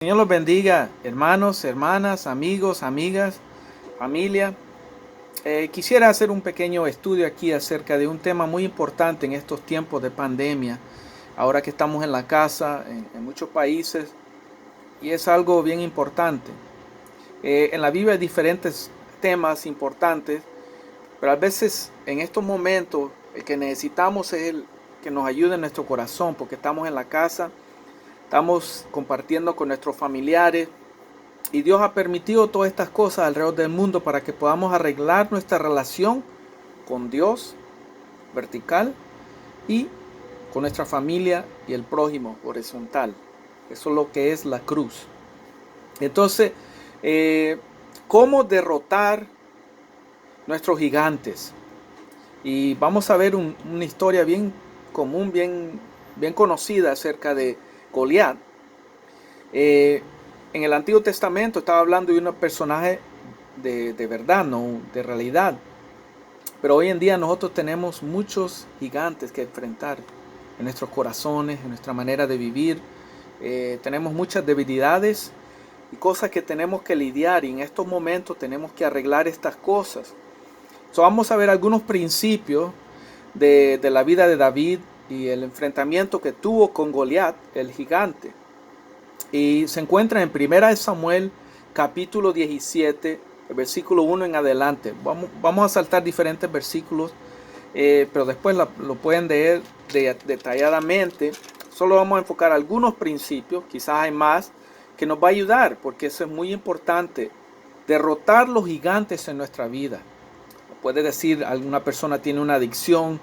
Señor los bendiga, hermanos, hermanas, amigos, amigas, familia. Quisiera hacer un pequeño estudio aquí acerca de un tema muy importante en estos tiempos de pandemia, ahora que estamos en la casa, en muchos países, y es algo bien importante. En la Biblia hay diferentes temas importantes, pero a veces en estos momentos el que necesitamos es el que nos ayude en nuestro corazón, porque estamos en la casa, estamos compartiendo con nuestros familiares. Y Dios ha permitido todas estas cosas alrededor del mundo para que podamos arreglar nuestra relación con Dios vertical y con nuestra familia y el prójimo horizontal. Eso es lo que es la cruz. Entonces, eh, ¿cómo derrotar nuestros gigantes? Y vamos a ver una historia bien común, bien conocida acerca de Goliat. Eh, en el Antiguo Testamento estaba hablando de un personaje de verdad, no de realidad. Pero hoy en día nosotros tenemos muchos gigantes que enfrentar en nuestros corazones, en nuestra manera de vivir. Tenemos muchas debilidades y cosas que tenemos que lidiar, y en estos momentos tenemos que arreglar estas cosas. Vamos a ver algunos principios de la vida de David y el enfrentamiento que tuvo con Goliat, el gigante. Y se encuentra en 1 Samuel capítulo 17, el versículo 1 en adelante. Vamos a saltar diferentes versículos, pero después lo pueden leer detalladamente. Solo vamos a enfocar algunos principios, quizás hay más, que nos va a ayudar, porque eso es muy importante. Derrotar los gigantes en nuestra vida. Puede decir, alguna persona tiene una adicción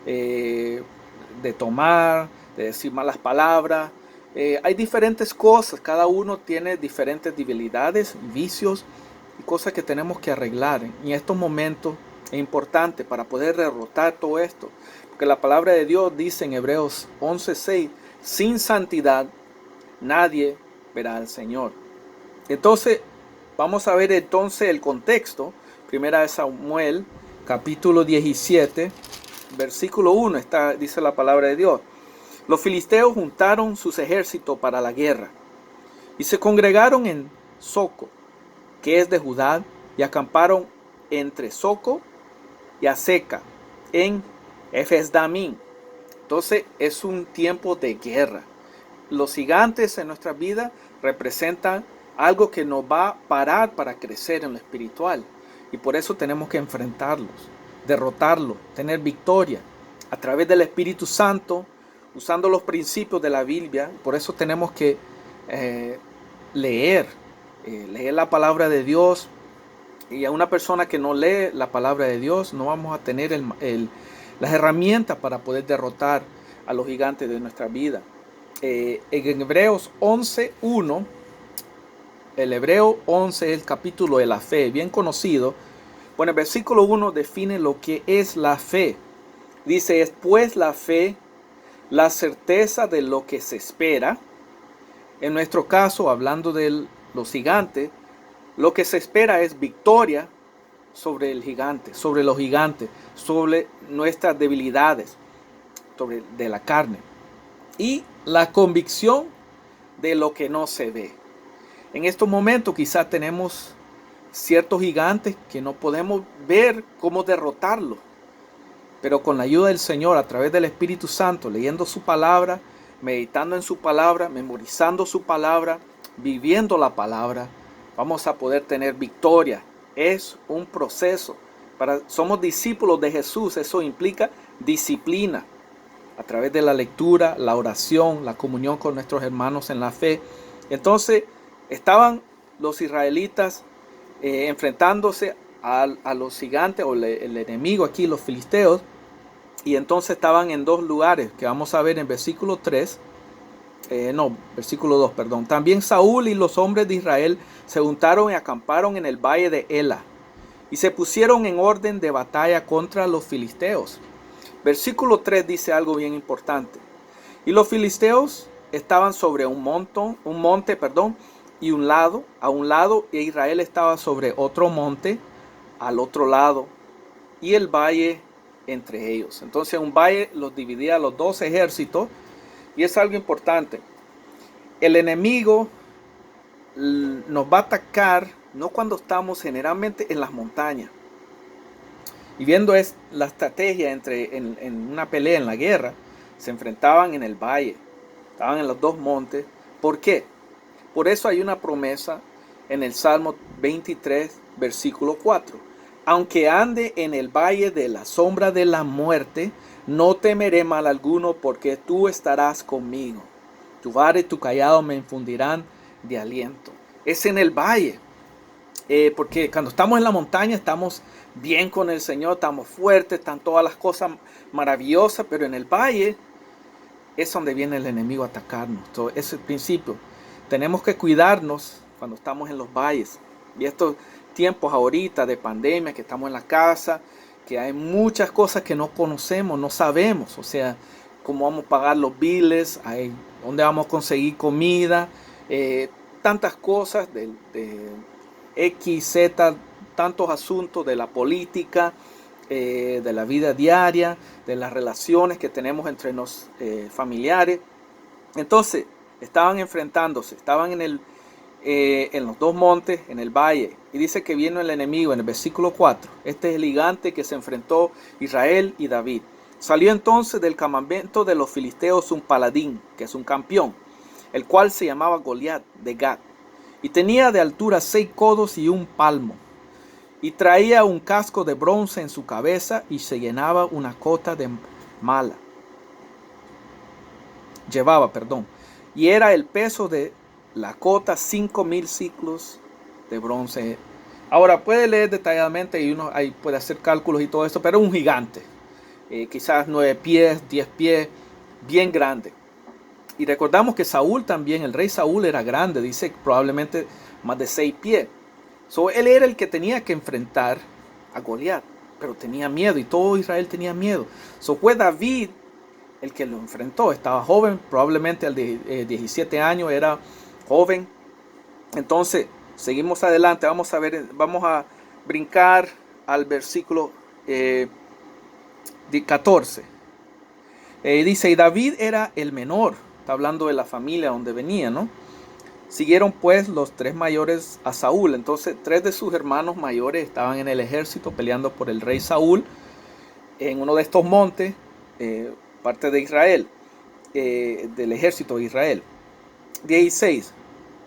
de tomar, de decir malas palabras. Hay diferentes cosas, cada uno tiene diferentes debilidades, vicios y cosas que tenemos que arreglar. Y en estos momentos es importante para poder derrotar todo esto. Porque la palabra de Dios dice en Hebreos 11:6, sin santidad nadie verá al Señor. Entonces, vamos a ver entonces el contexto. Primera de Samuel, capítulo 17, versículo 1, dice la palabra de Dios. Los filisteos juntaron sus ejércitos para la guerra y se congregaron en Soco, que es de Judá, y acamparon entre Soco y Aseca, en Efesdamín. Entonces es un tiempo de guerra. Los gigantes en nuestra vida representan algo que nos va a parar para crecer en lo espiritual. Y por eso tenemos que enfrentarlos, derrotarlos, tener victoria a través del Espíritu Santo, usando los principios de la Biblia. Por eso tenemos que leer, leer la palabra de Dios. Y a una persona que no lee la palabra de Dios, no vamos a tener las herramientas para poder derrotar a los gigantes de nuestra vida. En Hebreos 11:1, el Hebreo 11 es el capítulo de la fe, bien conocido. Bueno, el versículo 1 define lo que es la fe. Dice, es pues la fe, la certeza de lo que se espera. En nuestro caso, hablando de los gigantes, lo que se espera es victoria sobre el gigante, sobre los gigantes, sobre nuestras debilidades, sobre de la carne. Y la convicción de lo que no se ve. En estos momentos quizás tenemos ciertos gigantes que no podemos ver cómo derrotarlos, pero con la ayuda del Señor, a través del Espíritu Santo, leyendo su palabra, meditando en su palabra, memorizando su palabra, viviendo la palabra, vamos a poder tener victoria. Es un proceso. Somos discípulos de Jesús, eso implica disciplina. A través de la lectura, la oración, la comunión con nuestros hermanos en la fe. Entonces, estaban los israelitas enfrentándose a los gigantes o el enemigo aquí, los filisteos. Y entonces estaban en dos lugares que vamos a ver en versículo 3. Versículo 2, perdón. También Saúl y los hombres de Israel se juntaron y acamparon en el valle de Ela y se pusieron en orden de batalla contra los filisteos. Versículo 3 dice algo bien importante. Y los filisteos estaban sobre un monte, y a un lado, y Israel estaba sobre otro monte, al otro lado, y el valle entre ellos. Entonces un valle los dividía a los dos ejércitos, y es algo importante. El enemigo nos va a atacar no cuando estamos generalmente en las montañas. Y viendo es la estrategia en una pelea, en la guerra, se enfrentaban en el valle, estaban en los dos montes. ¿Por qué? Por eso hay una promesa en el Salmo 23, versículo 4. Aunque ande en el valle de la sombra de la muerte, no temeré mal alguno, porque tú estarás conmigo. Tu vara y tu callado me infundirán de aliento. Es en el valle. Porque cuando estamos en la montaña estamos bien con el Señor, estamos fuertes, están todas las cosas maravillosas, pero en el valle es donde viene el enemigo a atacarnos. Entonces, ese es el principio. Tenemos que cuidarnos cuando estamos en los valles. Y estos tiempos ahorita de pandemia, que estamos en la casa, que hay muchas cosas que no conocemos, no sabemos. O sea, cómo vamos a pagar los biles, dónde vamos a conseguir comida, tantas cosas de X, Z, tantos asuntos de la política, de la vida diaria, de las relaciones que tenemos entre los familiares. Entonces, estaban enfrentándose, estaban en los dos montes, en el valle, y dice que vino el enemigo en el versículo 4. Este es el gigante que se enfrentó Israel y David. Salió entonces del campamento de los filisteos un paladín, que es un campeón, el cual se llamaba Goliat de Gat, y tenía de altura 6 codos y un palmo, y traía un casco de bronce en su cabeza, y se llenaba una cota de mala. Y era el peso de la cota 5,000 ciclos de bronce. Ahora puede leer detalladamente y uno ahí puede hacer cálculos y todo esto, pero un gigante, quizás 9 pies, 10 pies, bien grande. Y recordamos que Saúl también, el rey Saúl era grande, dice probablemente más de 6 pies. Él era el que tenía que enfrentar a Goliat, pero tenía miedo y todo Israel tenía miedo. Fue David el que lo enfrentó. Estaba joven, probablemente al de 17 años era joven. Entonces, seguimos adelante. Vamos a brincar al versículo 14. Dice, y David era el menor. Está hablando de la familia donde venía, ¿no? Siguieron pues los 3 mayores a Saúl. Entonces 3 de sus hermanos mayores estaban en el ejército peleando por el rey Saúl en uno de estos montes, parte de Israel, del ejército de Israel. 16.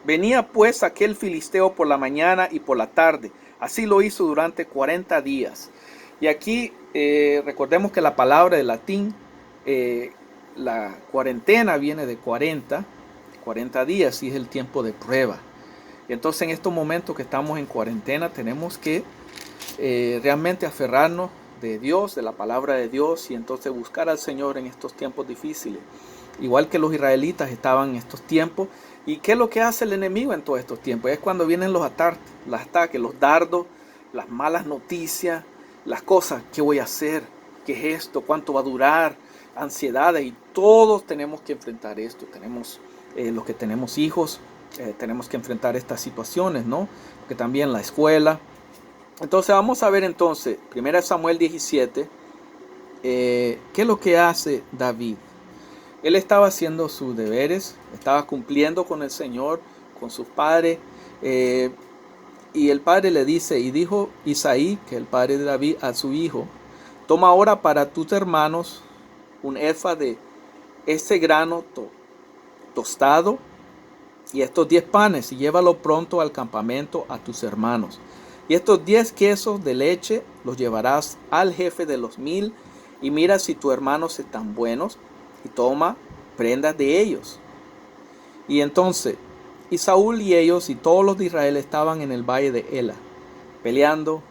Venía pues aquel filisteo por la mañana y por la tarde. Así lo hizo durante 40 días. Y aquí recordemos que la palabra de latín, la cuarentena viene de 40 días, y es el tiempo de prueba. Y entonces en estos momentos que estamos en cuarentena tenemos que realmente aferrarnos de Dios, de la palabra de Dios, y entonces buscar al Señor en estos tiempos difíciles. Igual que los israelitas estaban en estos tiempos. ¿Y qué es lo que hace el enemigo en todos estos tiempos? Es cuando vienen los ataques, los dardos, las malas noticias, las cosas. ¿Qué voy a hacer? ¿Qué es esto? ¿Cuánto va a durar? Ansiedades. Y todos tenemos que enfrentar esto. Tenemos los que tenemos hijos, tenemos que enfrentar estas situaciones, ¿no? Porque también la escuela. Entonces vamos a ver entonces, 1 Samuel 17, ¿qué es lo que hace David? Él estaba haciendo sus deberes, estaba cumpliendo con el Señor, con sus padres, y el padre le dice, y dijo Isaí, que es el padre de David, a su hijo, toma ahora para tus hermanos un efa de este grano tostado y estos 10 panes, y llévalo pronto al campamento a tus hermanos. Y estos 10 quesos de leche los llevarás al jefe de los 1000, y mira si tus hermanos están buenos, y toma prendas de ellos. Y entonces, y Saúl y ellos y todos los de Israel estaban en el valle de Ela, peleando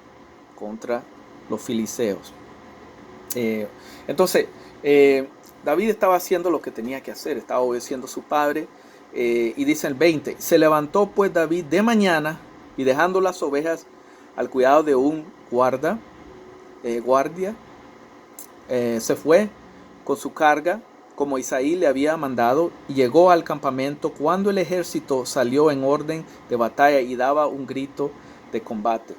contra los filisteos. Entonces, David estaba haciendo lo que tenía que hacer, estaba obedeciendo a su padre. Y dice el 20, se levantó pues David de mañana, y dejando las ovejas al cuidado de un guardia, se fue con su carga, como Isaí le había mandado, y llegó al campamento cuando el ejército salió en orden de batalla y daba un grito de combate.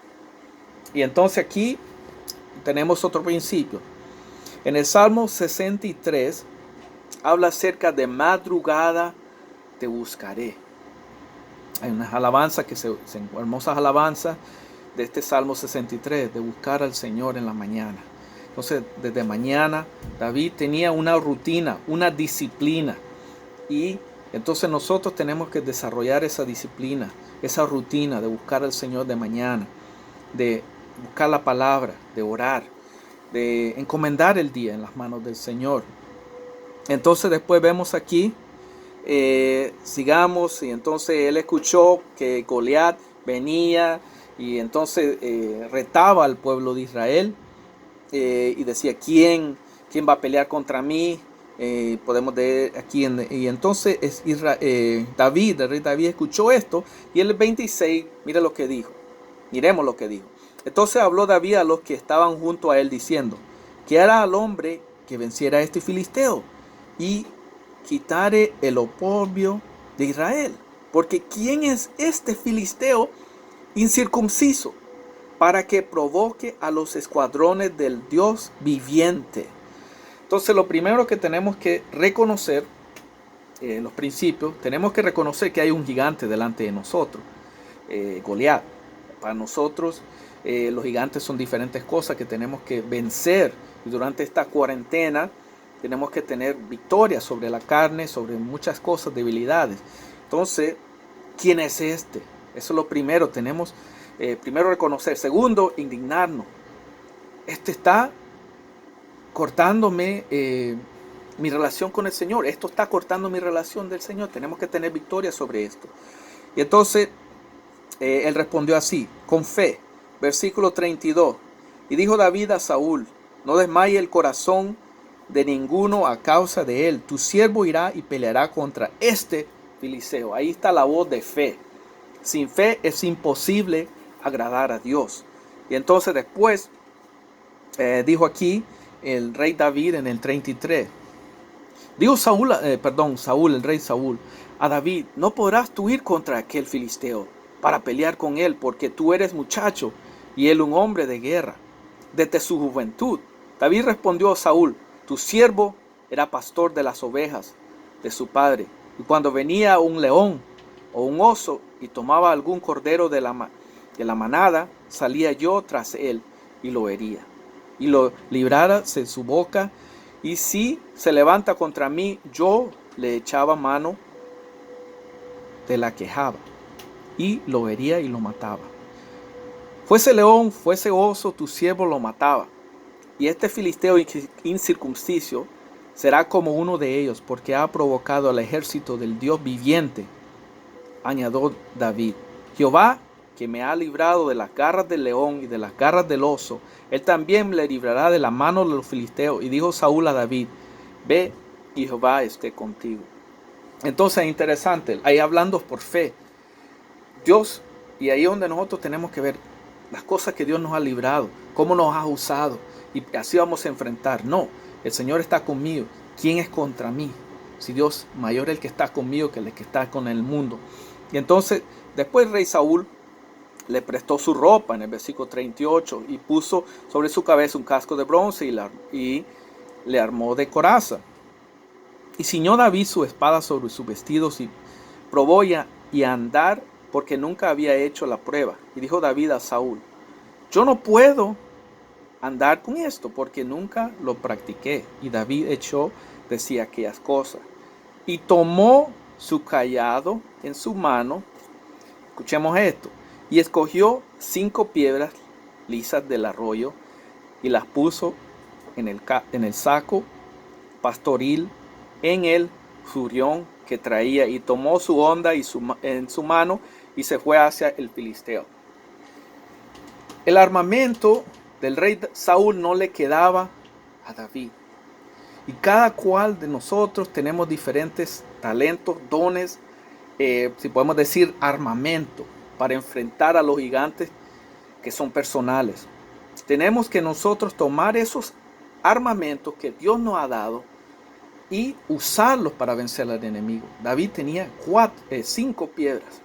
Y entonces aquí tenemos otro principio. En el Salmo 63 habla acerca de madrugada te buscaré. Hay unas alabanzas hermosas alabanzas de este Salmo 63, de buscar al Señor en la mañana. Entonces, desde mañana, David tenía una rutina, una disciplina. Y entonces nosotros tenemos que desarrollar esa disciplina, esa rutina de buscar al Señor de mañana, de buscar la palabra, de orar, de encomendar el día en las manos del Señor. Entonces después vemos aquí, sigamos, y entonces él escuchó que Goliat venía y entonces retaba al pueblo de Israel y decía, ¿quién va a pelear contra mí? Podemos leer aquí, y entonces David, el rey David escuchó esto, y en el 26, mira lo que dijo, miremos lo que dijo. Entonces habló David a los que estaban junto a él diciendo, ¿qué hará al hombre que venciera a este filisteo y quitare el oprobio de Israel? Porque ¿quién es este filisteo incircunciso para que provoque a los escuadrones del Dios viviente? Entonces lo primero que tenemos que reconocer, los principios, tenemos que reconocer que hay un gigante delante de nosotros, Goliat. Para nosotros los gigantes son diferentes cosas que tenemos que vencer, y durante esta cuarentena tenemos que tener victoria sobre la carne, sobre muchas cosas, debilidades. Entonces, ¿quién es este? Eso es lo primero, tenemos primero reconocer. Segundo, indignarnos. Este está cortándome mi relación con el Señor. Esto está cortando mi relación del Señor. Tenemos que tener victoria sobre esto. Y entonces él respondió así, con fe. Versículo 32. Y dijo David a Saúl, no desmaye el corazón de ninguno a causa de él. Tu siervo irá y peleará contra este filisteo. Ahí está la voz de fe. Sin fe es imposible agradar a Dios. Y entonces después dijo aquí el rey David en el 33. Dijo Saúl, el rey Saúl, a David, no podrás tú ir contra aquel filisteo para pelear con él, porque tú eres muchacho y él un hombre de guerra, desde su juventud. David respondió a Saúl, tu siervo era pastor de las ovejas de su padre, y cuando venía un león o un oso y tomaba algún cordero de la manada, salía yo tras él y lo hería, y lo librara de su boca, y si se levanta contra mí, yo le echaba mano de la quejaba, y lo hería y lo mataba. Fuese león, fuese oso, tu siervo lo mataba. Y este filisteo incircunciso será como uno de ellos, porque ha provocado al ejército del Dios viviente. Añadió David, Jehová, que me ha librado de las garras del león y de las garras del oso, él también le librará de la mano de los filisteos. Y dijo Saúl a David, ve y Jehová esté contigo. Entonces es interesante, ahí hablando por fe, Dios, y ahí es donde nosotros tenemos que ver las cosas que Dios nos ha librado, cómo nos ha usado, y así vamos a enfrentar. No, el Señor está conmigo. ¿Quién es contra mí? Si Dios mayor es el que está conmigo que el que está con el mundo. Y entonces, después el rey Saúl le prestó su ropa en el versículo 38 y puso sobre su cabeza un casco de bronce y le armó de coraza. Y ciñó David su espada sobre sus vestidos y probó y andar, porque nunca había hecho la prueba. Y dijo David a Saúl, yo no puedo andar con esto porque nunca lo practiqué. Y David echó de sí aquellas cosas. Y tomó su cayado en su mano. Escuchemos esto. Y escogió 5 piedras lisas del arroyo y las puso en el saco pastoril, en el zurión que traía, y tomó su honda en su mano y se fue hacia el filisteo. El armamento del rey Saúl no le quedaba a David. Y cada cual de nosotros tenemos diferentes talentos, dones, si podemos decir armamento, para enfrentar a los gigantes que son personales. Tenemos que nosotros tomar esos armamentos que Dios nos ha dado y usarlos para vencer al enemigo. David tenía 5 piedras.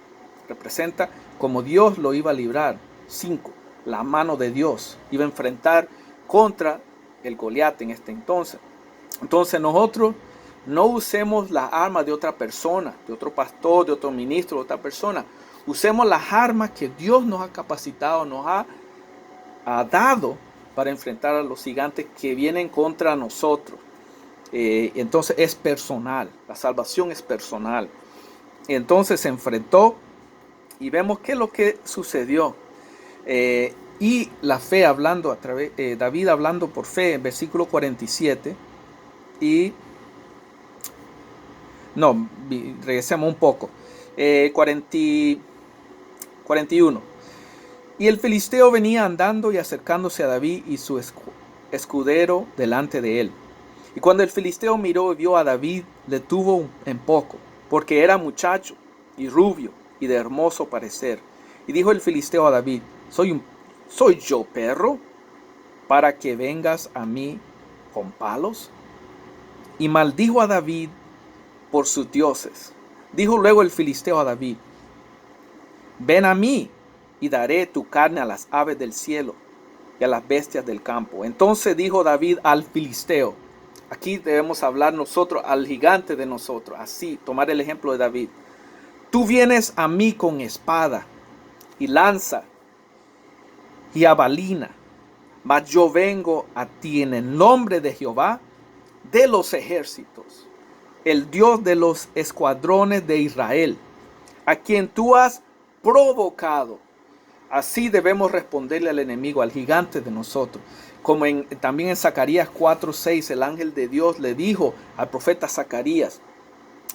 Representa como Dios lo iba a librar. 5. La mano de Dios iba a enfrentar contra el Goliat en este entonces. Entonces nosotros no usemos las armas de otra persona, de otro pastor, de otro ministro, de otra persona. Usemos las armas que Dios nos ha capacitado, ha dado para enfrentar a los gigantes que vienen contra nosotros. Entonces es personal, la salvación es personal. Entonces se enfrentó y vemos qué es lo que sucedió. Y la fe hablando David hablando por fe en versículo 47. Y no, regresemos un poco. 41. Y el filisteo venía andando y acercándose a David y su escudero delante de él. Y cuando el filisteo miró y vio a David, le tuvo en poco, porque era muchacho y rubio y de hermoso parecer. Y dijo el filisteo a David: ¿Soy yo perro para que vengas a mí con palos? Y maldijo a David por sus dioses. Dijo luego el filisteo a David: ven a mí y daré tu carne a las aves del cielo y a las bestias del campo. Entonces dijo David al filisteo, aquí debemos hablar nosotros al gigante de nosotros, así, tomar el ejemplo de David: tú vienes a mí con espada y lanza y jabalina, mas yo vengo a ti en el nombre de Jehová de los ejércitos, el Dios de los escuadrones de Israel, a quien tú has provocado. Así debemos responderle al enemigo, al gigante de nosotros. Como también en Zacarías 4:6, el ángel de Dios le dijo al profeta Zacarías: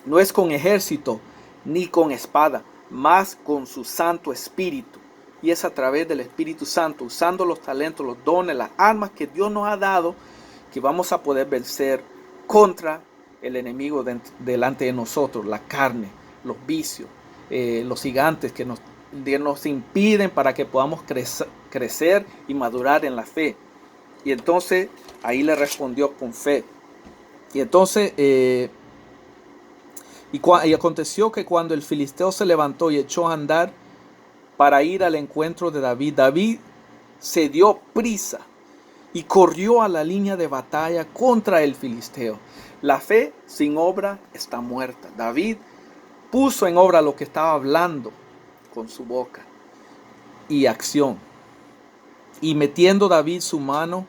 no es con ejército ni con espada, mas con su Santo Espíritu. Y es a través del Espíritu Santo, usando los talentos, los dones, las armas que Dios nos ha dado, que vamos a poder vencer contra el enemigo delante de nosotros, la carne, los vicios, los gigantes que nos impiden para que podamos crecer y madurar en la fe. Y entonces ahí le respondió con fe. Y entonces y aconteció que cuando el filisteo se levantó y echó a andar para ir al encuentro de David, David se dio prisa y corrió a la línea de batalla contra el filisteo. La fe sin obra está muerta. David puso en obra lo que estaba hablando con su boca y acción. Y metiendo David su mano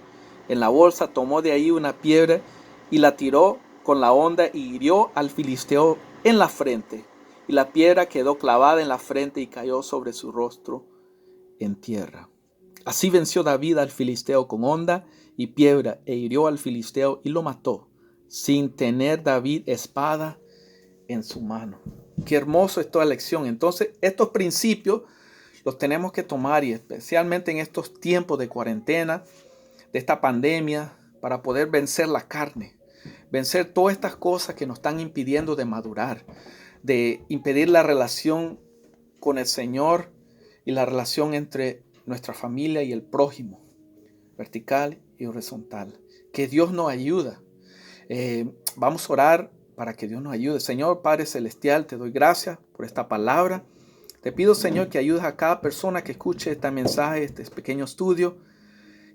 en la bolsa, tomó de ahí una piedra y la tiró con la honda y hirió al filisteo en la frente. Y la piedra quedó clavada en la frente y cayó sobre su rostro en tierra. Así venció David al filisteo con honda y piedra, e hirió al filisteo y lo mató, sin tener David espada en su mano. Qué hermoso es toda lección. Entonces, estos principios los tenemos que tomar, y especialmente en estos tiempos de cuarentena, de esta pandemia, para poder vencer la carne, vencer todas estas cosas que nos están impidiendo de madurar, de impedir la relación con el Señor y la relación entre nuestra familia y el prójimo, vertical y horizontal. Que Dios nos ayuda. Vamos a orar para que Dios nos ayude. Señor Padre Celestial, te doy gracias por esta palabra. Te pido, Señor, que ayudes a cada persona que escuche este mensaje, este pequeño estudio,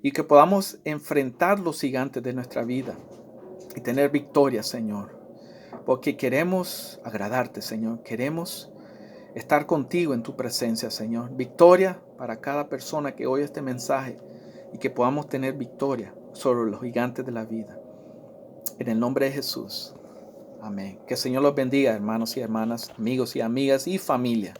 y que podamos enfrentar los gigantes de nuestra vida y tener victoria, Señor. Porque queremos agradarte, Señor. Queremos estar contigo en tu presencia, Señor. Victoria para cada persona que oye este mensaje, y que podamos tener victoria sobre los gigantes de la vida. En el nombre de Jesús. Amén. Que el Señor los bendiga, hermanos y hermanas, amigos y amigas y familia.